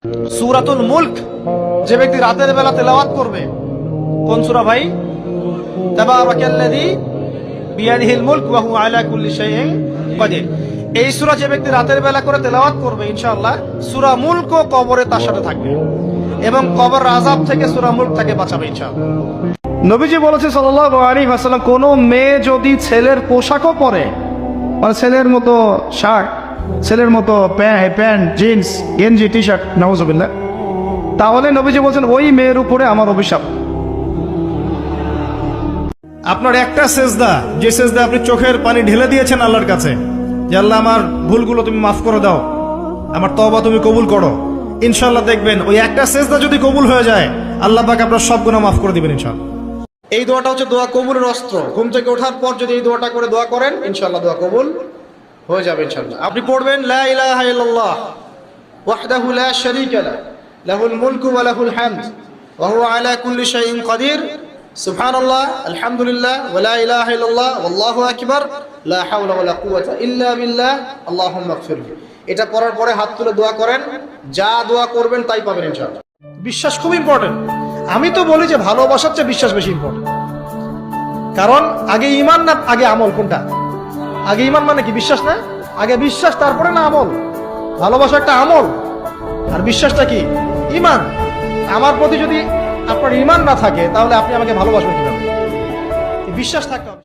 সূরাতুল মুলক যে ব্যক্তি রাতের বেলা তেলাওয়াত করবে, কোন সূরা ভাই? তাবারাকাল্লাযী বিয়াদিহিল মুলক ওয়া হুয়া আলা কুল্লি শাইইন কাদির। এই সূরা যে ব্যক্তি রাতের বেলা করে তেলাওয়াত করবে, ইনশাআল্লাহ সূরা মুলকও কবরে তার সাথে থাকবে এবং কবর আযাব থেকে সূরা মুলক তাকে বাঁচাবে ইনশাআল্লাহ। নবীজি বলেছে সাল্লাল্লাহু আলাইহি ওয়াসাল্লাম, কোন মেয়ে যদি ছেলের পোশাকও পরে, মানে ছেলের মতো শার্ট, ছেলের মতো প্যান্ট, জিন্স, গেঞ্জি, টি শার্ট, নাউজুবিল্লাহ, তাহলে নবীজি বলছেন ওই মেয়ের উপরে আমার অভিশাপ। আপনার একটা সেজদা, যে সেজদা আপনি চোখের পানি ঢেলে দিয়েছেন আল্লাহর কাছে, যে আল্লাহ আমার ভুলগুলো তুমি মাফ করে দাও, আমার তওবা তুমি কবুল করো, ইনশাআল্লাহ দেখবেন ওই একটা সেজদা যদি কবুল হয়ে যায়, আল্লাহ পাক আপনার সব গুনাহ মাফ করে দিবেন ইনশাআল্লাহ। এই দোয়াটা হচ্ছে দোয়া কবুলের অস্ত্র। ঘুম থেকে ওঠার পর যদি এই দোয়াটা করে দোয়া করেন, ইনশাআল্লাহ দোয়া কবুল হয়ে যাবে ইনশাআল্লাহ। আপনি পড়বেন লা ইলাহা ইল্লাল্লাহ ওয়াহদাহু লা শারীকা লাহু লাহুল মুলকু ওয়া লাহুল হামদ ওয়া হুয়া আলা কুল্লি শাইইন কাদির সুবহানাল্লাহ আলহামদুলিল্লাহ ওয়া লা ইলাহা ইল্লাল্লাহ ওয়াল্লাহু আকবার লা হাওলা ওয়া লা কুওয়াতা ইল্লা বিল্লাহ আল্লাহুম্মা ইগফিরলি। এটা পড়ার পরে হাত তুলে দোয়া করেন, যা দোয়া করবেন তাই পাবেন ইনশাআল্লাহ। বিশ্বাস খুব ইম্পর্টেন্ট। আমি তো বলি যে ভালোবাসার চেয়ে বিশ্বাস বেশি ইম্পর্টেন্ট। কারণ আগে ঈমান না আগে আমল? কোনটা আগে? ঈমান মানে কি? বিশ্বাস না? আগে বিশ্বাস, তারপরে না আমল? ভালোবাসা একটা আমল, আর বিশ্বাসটা কি? ঈমান। আমার প্রতি যদি আপনার ঈমান না থাকে, তাহলে আপনি আমাকে ভালোবাসবেন কিভাবে? বিশ্বাস থাকতে হবে।